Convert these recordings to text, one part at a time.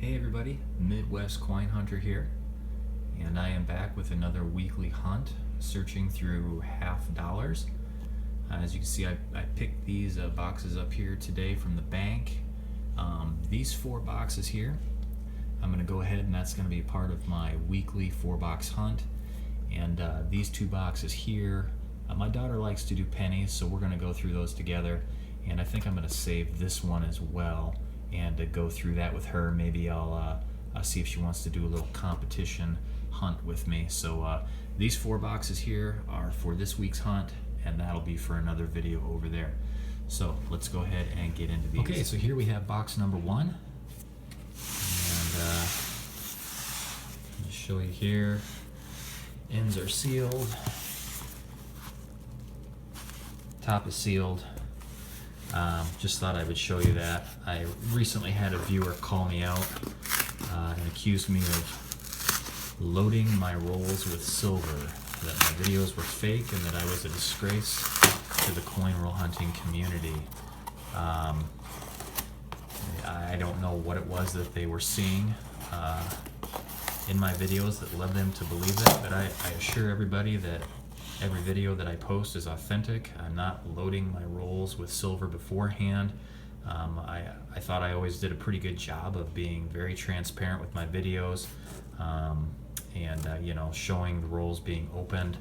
Hey everybody, Midwest Coin Hunter here, and I am back with another weekly hunt, searching through half dollars. As you can see, I picked these boxes up here today from the bank. These 4 boxes here, I'm going to go ahead and that's going to be part of my weekly 4-box hunt. And these 2 boxes here, my daughter likes to do pennies, so we're going to go through those together. And I think I'm going to save this one as well and to go through that with her. Maybe I'll see if she wants to do a little competition hunt with me. So these 4 boxes here are for this week's hunt, and that'll be for another video over there. So let's go ahead and get into these. Okay, so here we have box number 1, and I'll show you here. Ends are sealed, top is sealed. Just thought I would show you that. I recently had a viewer call me out and accused me of loading my rolls with silver, that my videos were fake and that I was a disgrace to the coin roll hunting community. I don't know what it was that they were seeing in my videos that led them to believe that, but I assure everybody that every video that I post is authentic. I'm not loading my rolls with silver beforehand. I thought I always did a pretty good job of being very transparent with my videos, and you know, showing the rolls being opened.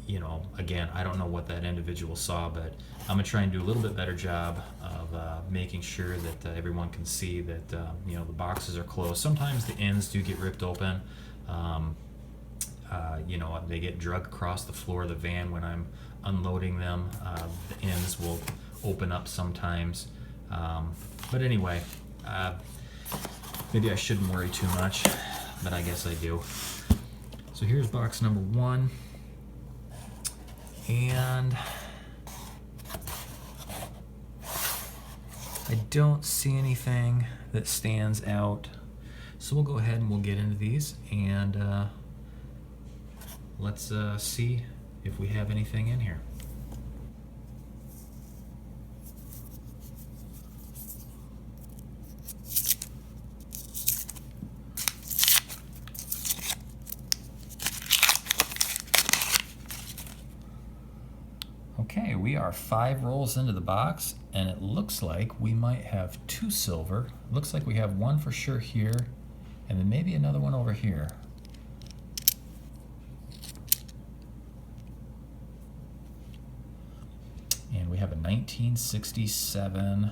You know, again, I don't know what that individual saw, but I'm gonna try and do a little bit better job of making sure that everyone can see that you know, the boxes are closed. Sometimes the ends do get ripped open. You know, they get dragged across the floor of the van when I'm unloading them. The ends will open up sometimes. But anyway, maybe I shouldn't worry too much, but I guess I do. So here's box number 1. And I don't see anything that stands out. So we'll go ahead and we'll get into these, and let's see if we have anything in here. Okay, we are 5 rolls into the box, and it looks like we might have 2 silver. Looks like we have 1 for sure here, and then maybe another one over here. And we have a 1967.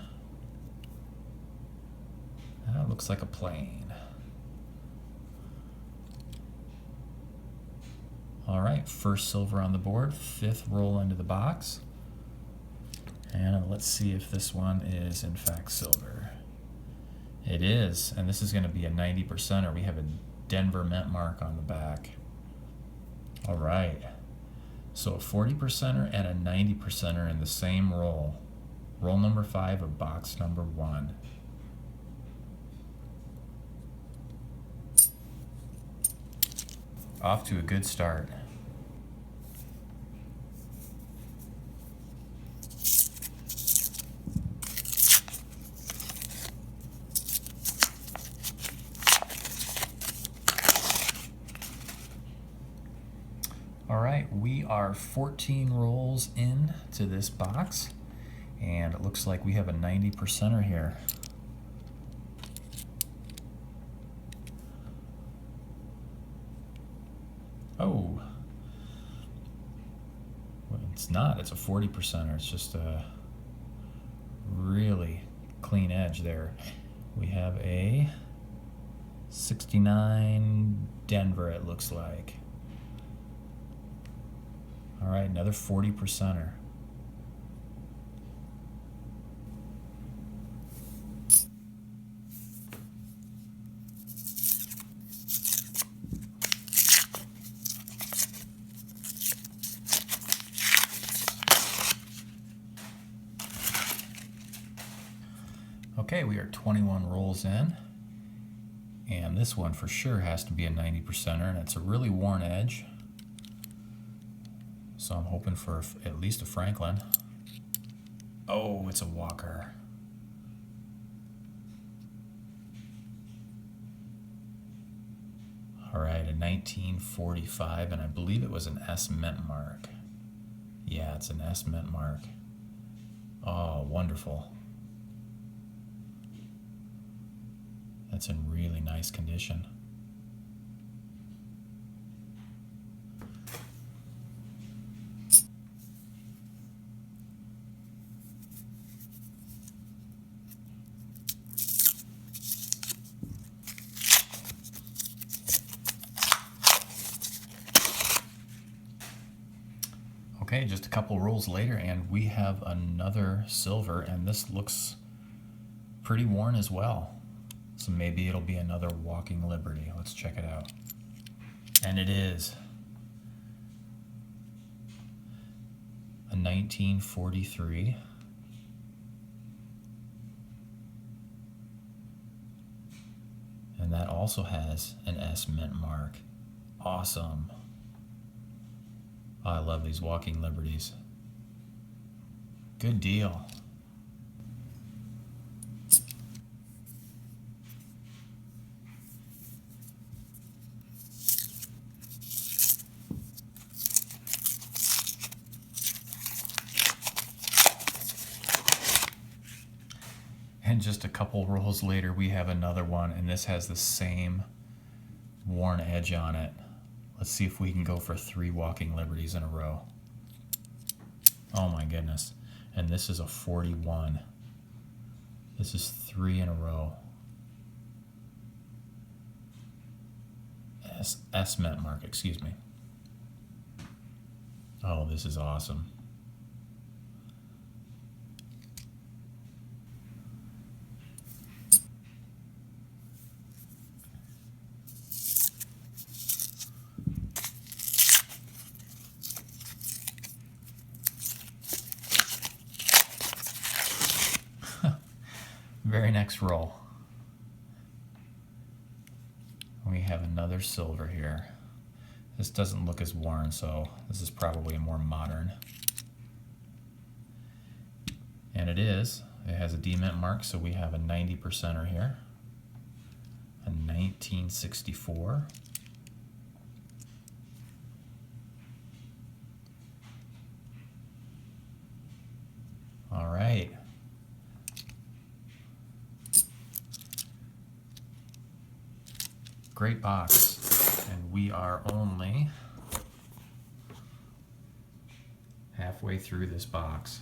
That looks like a plane. All right, first silver on the board, 5th roll into the box. And let's see if this one is in fact silver. It is, and this is going to be a 90%er. We have a Denver Mint mark on the back. All right. So a 40%er and a 90%er in the same roll. Roll number 5 of box number 1. Off to a good start. All right, we are 14 rolls in to this box, and it looks like we have a 90%er here. Oh, well, it's not. It's a 40%er. It's just a really clean edge there. We have a 69 Denver, it looks like. All right, another 40%er. Okay, we are 21 rolls in, and this one for sure has to be a 90%er, and it's a really worn edge. So I'm hoping for at least a Franklin. Oh, it's a Walker. All right, a 1945, and I believe it was an S mint mark. Yeah, it's an S mint mark. Oh, wonderful. That's in really nice condition. Okay, just a couple rolls later, and we have another silver, and this looks pretty worn as well. So maybe it'll be another Walking Liberty. Let's check it out. And it is a 1943. And that also has an S mint mark. Awesome. I love these Walking Liberties. Good deal. And just a couple rolls later, we have another one, and this has the same worn edge on it. Let's see if we can go for 3 Walking Liberties in a row. Oh my goodness. And this is a 41. This is 3 in a row. S mint mark, excuse me. Oh, this is awesome. Very next roll, we have another silver here. This doesn't look as worn, so this is probably a more modern. And it is. It has a D-mint mark, so we have a 90%er here. A 1964. All right. Great box, and we are only halfway through this box.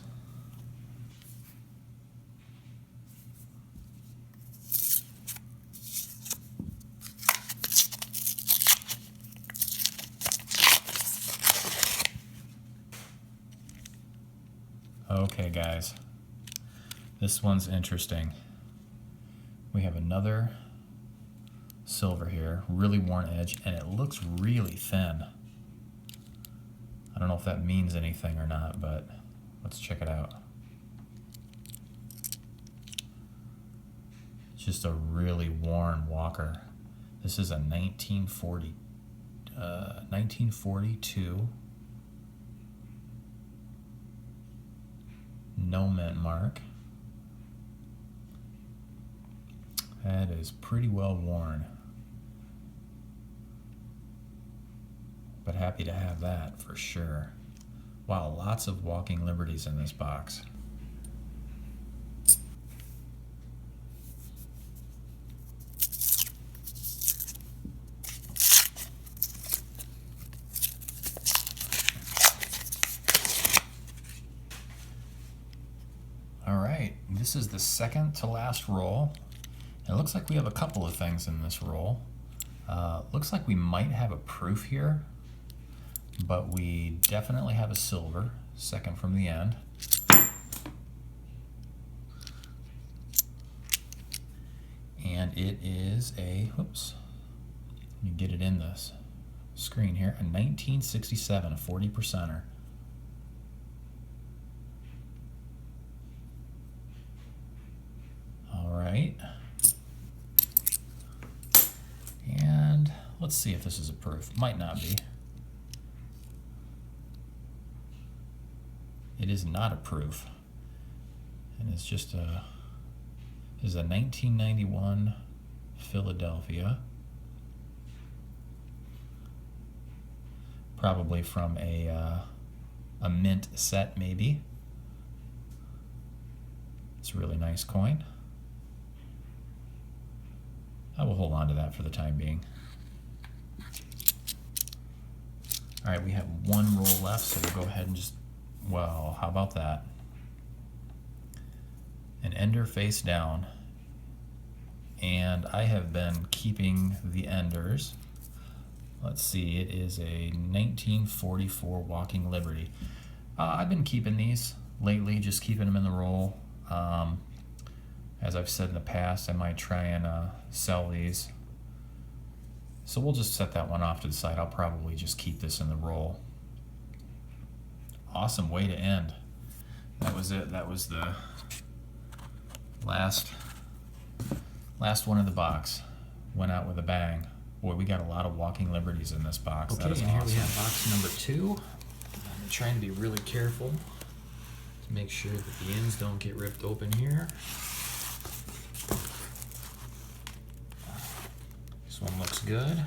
Okay, guys, this one's interesting. We have another silver here, really worn edge, and it looks really thin. I don't know if that means anything or not, but let's check it out. It's just a really worn walker. This is a 1942. No mint mark. That is pretty well worn. But happy to have that for sure. Wow, lots of Walking Liberties in this box. All right, this is the second to last roll. It looks like we have a couple of things in this roll. Looks like we might have a proof here, but we definitely have a silver, second from the end. And it is a, whoops, let me get it in this screen here, a 1967, a 40%er. All right. And let's see if this is a proof. Might not be. It is not a proof. And it's just a, this is a 1991 Philadelphia. probably from a mint set maybe. It's a really nice coin. I will hold on to that for the time being. All right, we have one roll left, so we'll go ahead and just, well, how about that? An ender face down. And I have been keeping the enders. Let's see, it is a 1944 Walking Liberty. I've been keeping these lately, just keeping them in the roll. As I've said in the past, I might try and sell these. So we'll just set that one off to the side. I'll probably just keep this in the roll. Awesome way to end. That was it. That was the last one in the box. Went out with a bang. Boy, we got a lot of Walking Liberties in this box. Okay, that is and awesome. here we have box number 2. I'm trying to be really careful to make sure that the ends don't get ripped open here. This one looks good.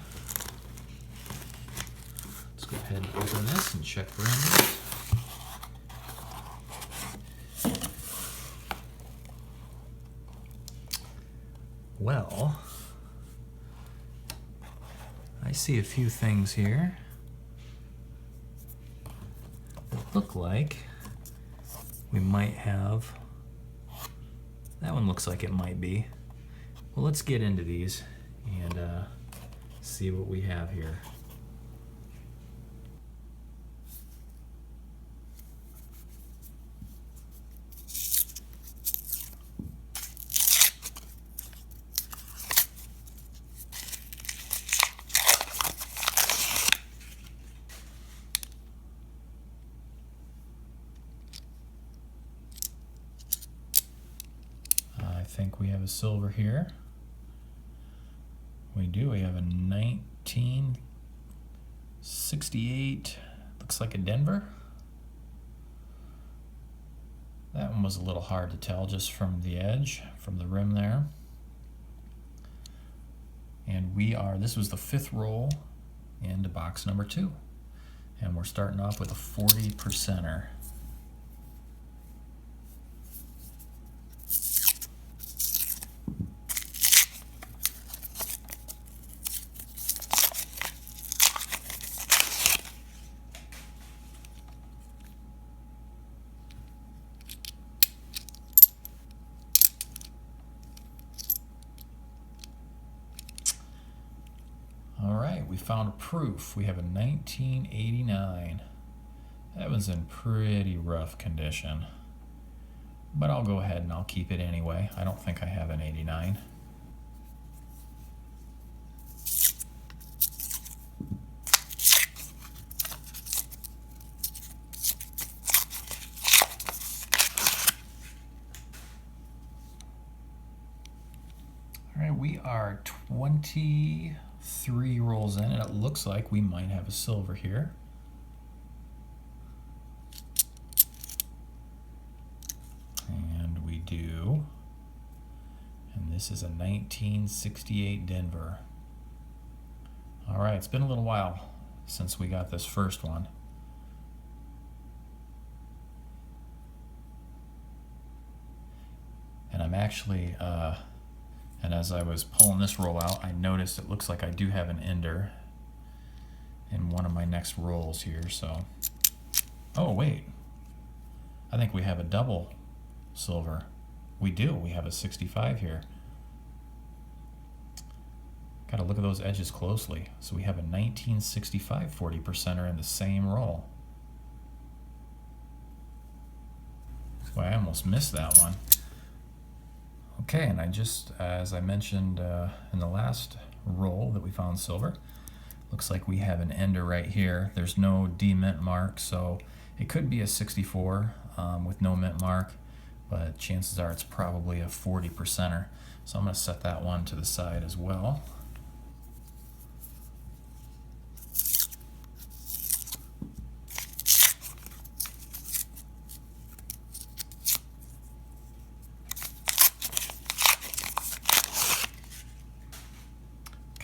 Let's go ahead and open this and check for enders. Well, I see a few things here that look like we might have. That one looks like it might be. Well, let's get into these and see what we have here. I think we have a silver here. We do. We have a 1968. Looks like a Denver. That one was a little hard to tell just from the edge, from the rim there. And this was the 5th roll into box number 2. And we're starting off with a 40%er. All right, we found a proof. We have a 1989. That one's in pretty rough condition, but I'll go ahead and I'll keep it anyway. I don't think I have an 89. All right, we are 23 rolls in, and it looks like we might have a silver here. And we do. And this is a 1968 Denver. All right, it's been a little while since we got this first one. And I'm actually, and as I was pulling this roll out, I noticed it looks like I do have an ender in one of my next rolls here, so. Oh, wait. I think we have a double silver. We do. We have a 65 here. Got to look at those edges closely. So we have a 1965 40%er in the same roll. Boy, I almost missed that one. Okay, and I just, as I mentioned in the last roll that we found silver, looks like we have an ender right here. There's no D-mint mark, so it could be a 64 with no mint mark, but chances are it's probably a 40%er. So I'm going to set that one to the side as well.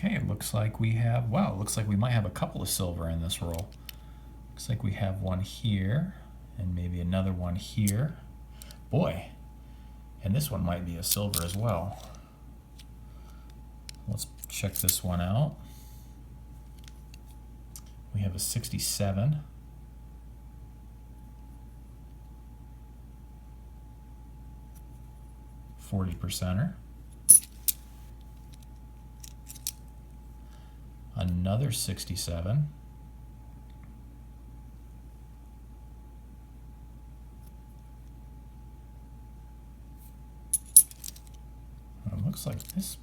Okay, it looks like we have, wow, it looks like we might have a couple of silver in this roll. Looks like we have one here and maybe another one here. Boy, and this one might be a silver as well. Let's check this one out. We have a 67. %. Another 67. It looks like this.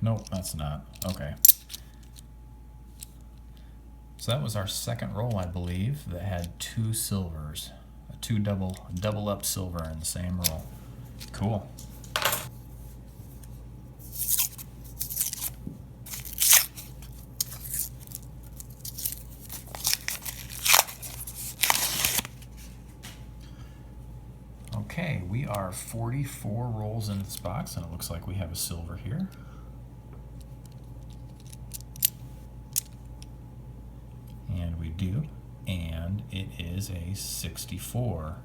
Nope, that's not. Okay. So that was our second roll, I believe, that had 2 silvers. Two double up silver in the same roll. Cool. Okay, we are 44 rolls into this box, and it looks like we have a silver here. And we do, and it is a 64.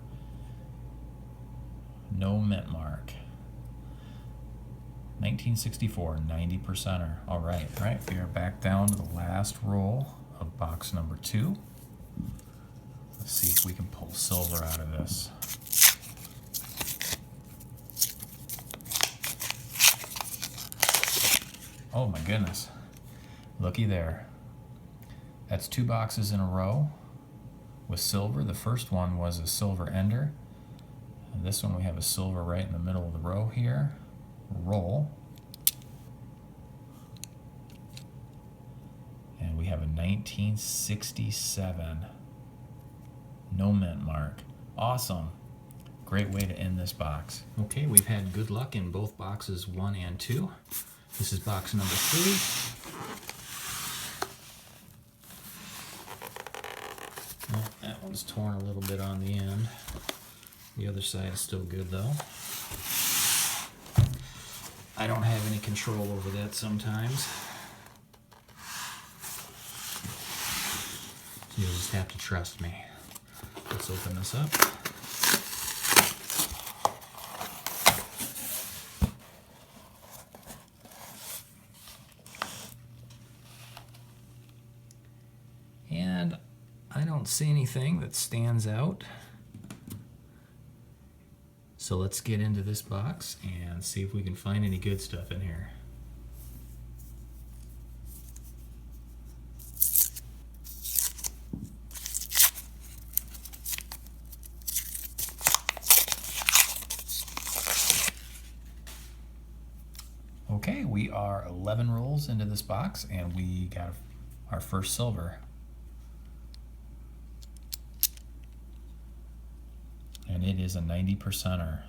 No mint mark. 1964, 90%er. All right, we are back down to the last roll of box number 2. Let's see if we can pull silver out of this. Oh my goodness, looky there. That's 2 boxes in a row with silver. The first one was a silver ender. And this one we have a silver right in the middle of the row here. Roll. And we have a 1967. No mint mark. Awesome. Great way to end this box. Okay, we've had good luck in both boxes 1 and 2. This is box number 3. Well, that one's torn a little bit on the end. The other side is still good though. I don't have any control over that sometimes. So you'll just have to trust me. Let's open this up. And I don't see anything that stands out. So let's get into this box and see if we can find any good stuff in here. Okay, we are 11 rolls into this box and we got our first silver. And it is a 90%er.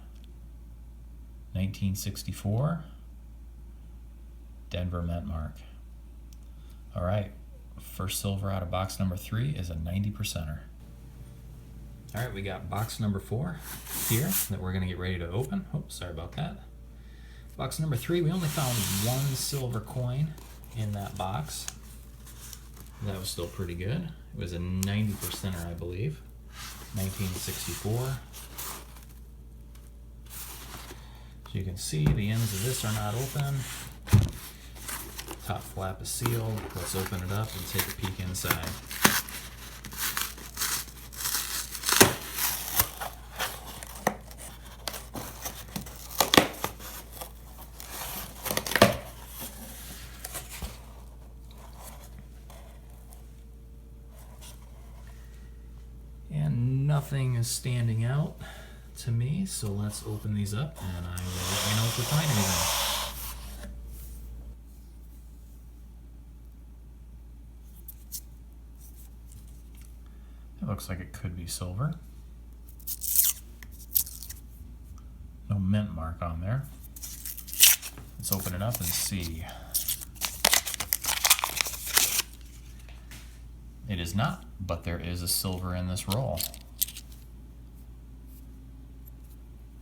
1964 Denver mint mark. All right, first silver out of box number 3 is a 90%er. All right, we got box number 4 here that we're gonna get ready to open. Oh, sorry about that. Box number 3, we only found 1 silver coin in that box. That was still pretty good. It was a 90%er, I believe. 1964. So you can see the ends of this are not open. Top flap is sealed. Let's open it up and take a peek inside. And nothing is standing out to me, so let's open these up and I will let you know if we find anything. It looks like it could be silver. No mint mark on there. Let's open it up and see. It is not, but there is a silver in this roll.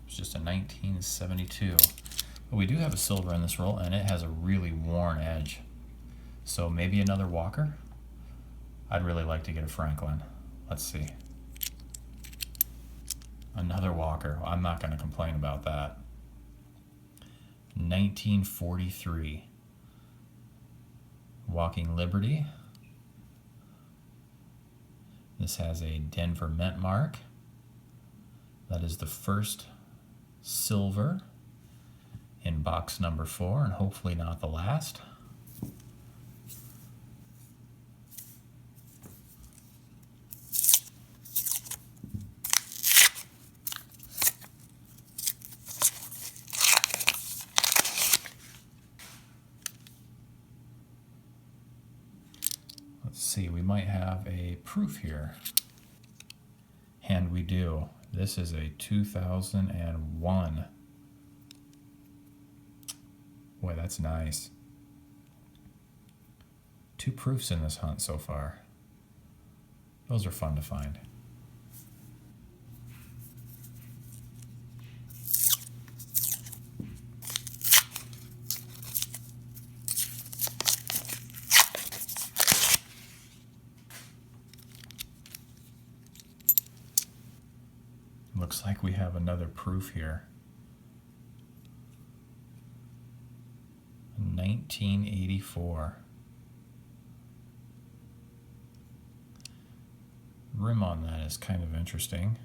It's just a 1972. But we do have a silver in this roll, and it has a really worn edge. So maybe another walker. I'd really like to get a Franklin. Let's see. Another Walker. I'm not going to complain about that. 1943. Walking Liberty. This has a Denver Mint mark. That is the first silver in box number 4, and hopefully not the last. Let's see, we might have a proof here. And we do. This is a 2001. Boy, that's nice. 2 proofs in this hunt so far. Those are fun to find. Looks like we have another proof here. 1984. Rim on that is kind of interesting.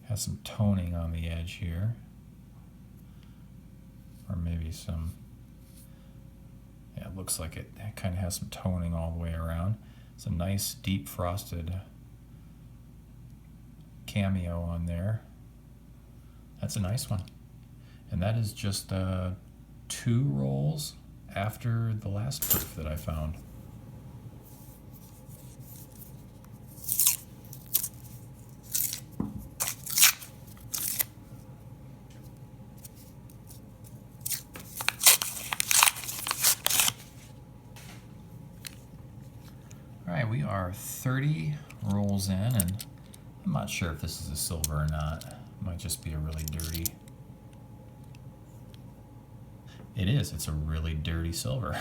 Has some toning on the edge here. Or maybe some, yeah, it looks like it kind of has some toning all the way around. It's a nice deep frosted cameo on there. That's a nice one. And that is just 2 rolls after the last proof that I found. All right, we are 30 rolls in, and I'm not sure if this is a silver or not. It might just be a really dirty. It is. It's a really dirty silver.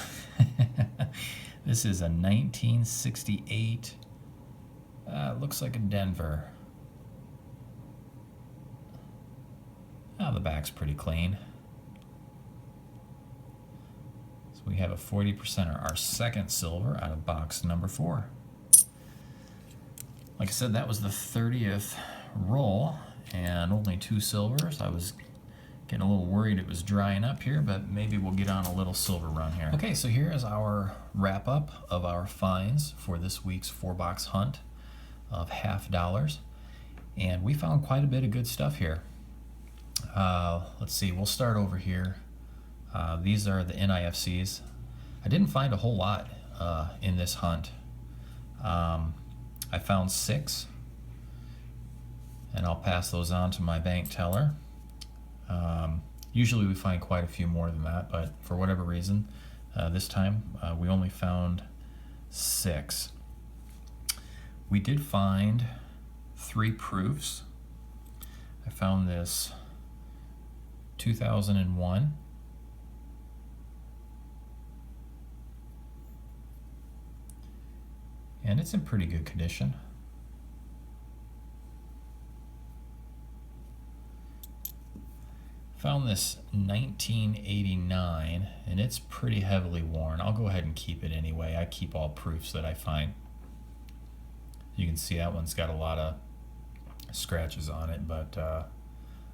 This is a 1968. Looks like a Denver. Oh, the back's pretty clean. So we have a 40%, our second silver out of box number 4. Like I said, that was the 30th roll and only 2 silvers. I was getting a little worried it was drying up here, but maybe we'll get on a little silver run here. Okay, so here is our wrap up of our finds for this week's 4-box hunt of $50. And we found quite a bit of good stuff here. Let's see, we'll start over here. These are the NIFCs. I didn't find a whole lot in this hunt. I found 6, and I'll pass those on to my bank teller. Usually we find quite a few more than that, but for whatever reason, this time we only found 6. We did find 3 proofs. I found this 2001. And it's in pretty good condition. Found this 1989, and it's pretty heavily worn. I'll go ahead and keep it anyway. I keep all proofs that I find. You can see that one's got a lot of scratches on it, but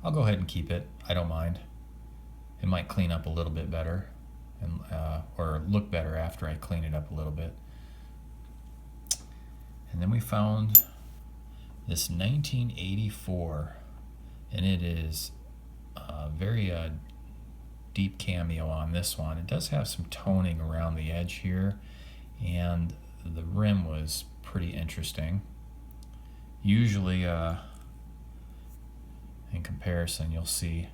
I'll go ahead and keep it. I don't mind. It might clean up a little bit better, and or look better after I clean it up a little bit. And then we found this 1984, and it is very deep cameo on this one. It does have some toning around the edge here, and the rim was pretty interesting. Usually in comparison you'll see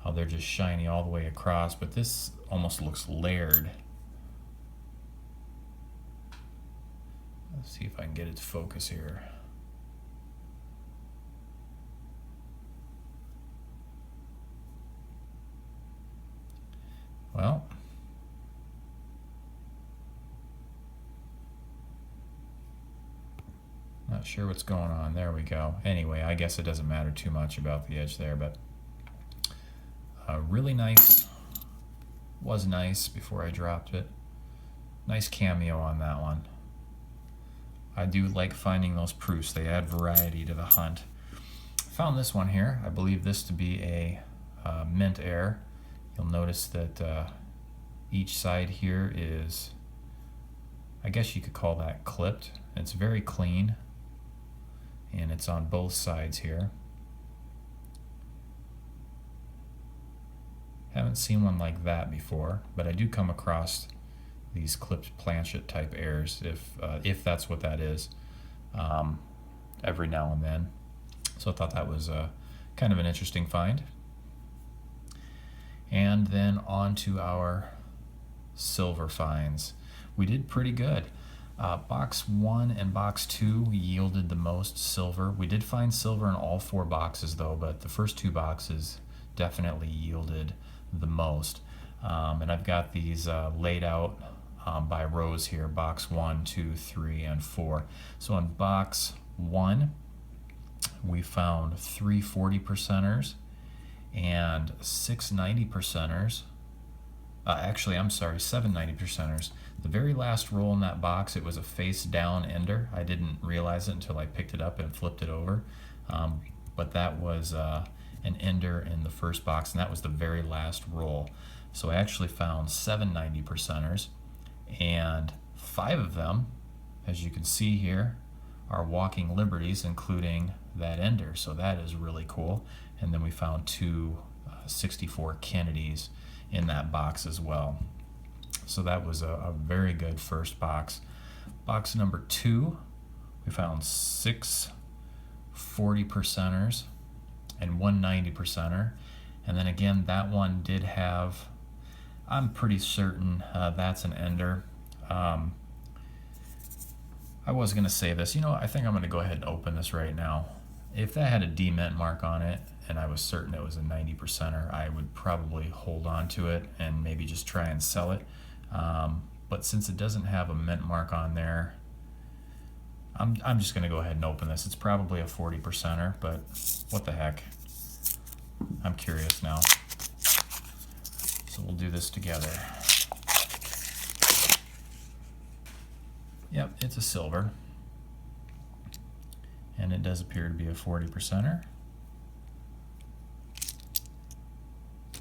how they're just shiny all the way across, but this almost looks layered. Let's see if I can get it to focus here. Well, not sure what's going on. There we go. Anyway, I guess it doesn't matter too much about the edge there, but really nice. Was nice before I dropped it. Nice cameo on that one. I do like finding those proofs. They add variety to the hunt. Found this one here. I believe this to be a mint air. You'll notice that each side here is, I guess you could call that clipped. It's very clean, and it's on both sides here. Haven't seen one like that before, but I do come across these clipped planchet type airs, if that's what that is, every now and then. So I thought that was kind of an interesting find. And then on to our silver finds. We did pretty good. Box 1 and box 2 yielded the most silver. We did find silver in all 4 boxes though, but the first 2 boxes definitely yielded the most. And I've got these laid out by rows here, box 1, 2, 3, and 4. So in box 1, we found 3 40%ers and 6 90%ers. Actually, I'm sorry, 7 90%ers. The very last roll in that box, it was a face down ender. I didn't realize it until I picked it up and flipped it over. But that was an ender in the first box, and that was the very last roll. So I actually found 7 90%ers, and 5 of them, as you can see here, are walking liberties, including that ender. So that is really cool. And then we found 2 64 Kennedys in that box as well. So that was a very good first box. Box number 2, we found 6 40%ers and 1 90%er. And then again, that one did have, I'm pretty certain that's an ender. I was going to say this, I think I'm going to go ahead and open this right now. If that had a D-mint mark on it and I was certain it was a 90%er, I would probably hold on to it and maybe just try and sell it. But since it doesn't have a mint mark on there, I'm just going to go ahead and open this. It's probably a 40%er, but what the heck? I'm curious now. So we'll do this together. Yep, it's a silver. And it does appear to be a 40%er.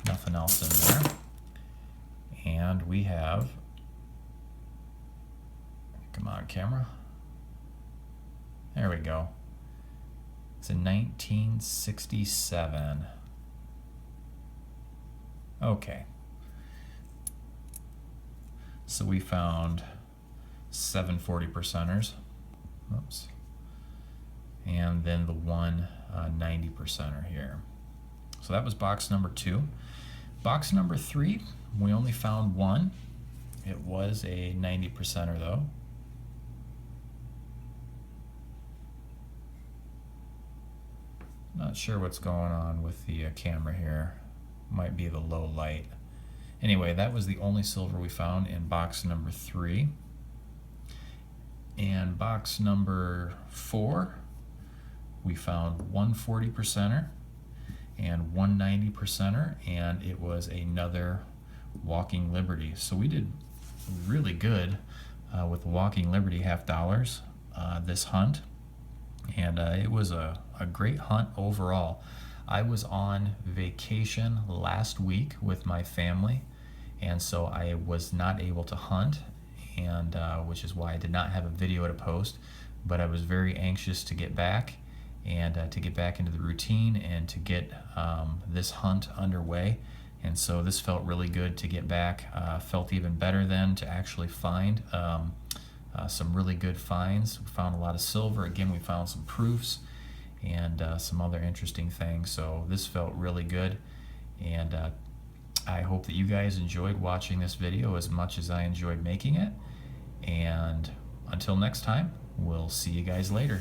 Nothing else in there. And we have, come on camera. There we go. It's a 1967. Okay. So we found 7 40%ers. Oops. And then the 1 90%er here. So that was box number 2. Box number 3, we only found 1. It was a 90%er though. Not sure what's going on with the camera here. Might be the low light. Anyway, that was the only silver we found in box number 3. And box number 4, we found 1 40%er and 1 90%er, and it was another Walking Liberty. So we did really good with Walking Liberty $50 this hunt, and it was a great hunt overall. I was on vacation last week with my family, and so I was not able to hunt, and which is why I did not have a video to post, but I was very anxious to get back and to get back into the routine and to get this hunt underway. And so this felt really good to get back. Felt even better then to actually find some really good finds. We found a lot of silver. Again, we found some proofs and some other interesting things. So this felt really good, and I hope that you guys enjoyed watching this video as much as I enjoyed making it. And until next time, we'll see you guys later.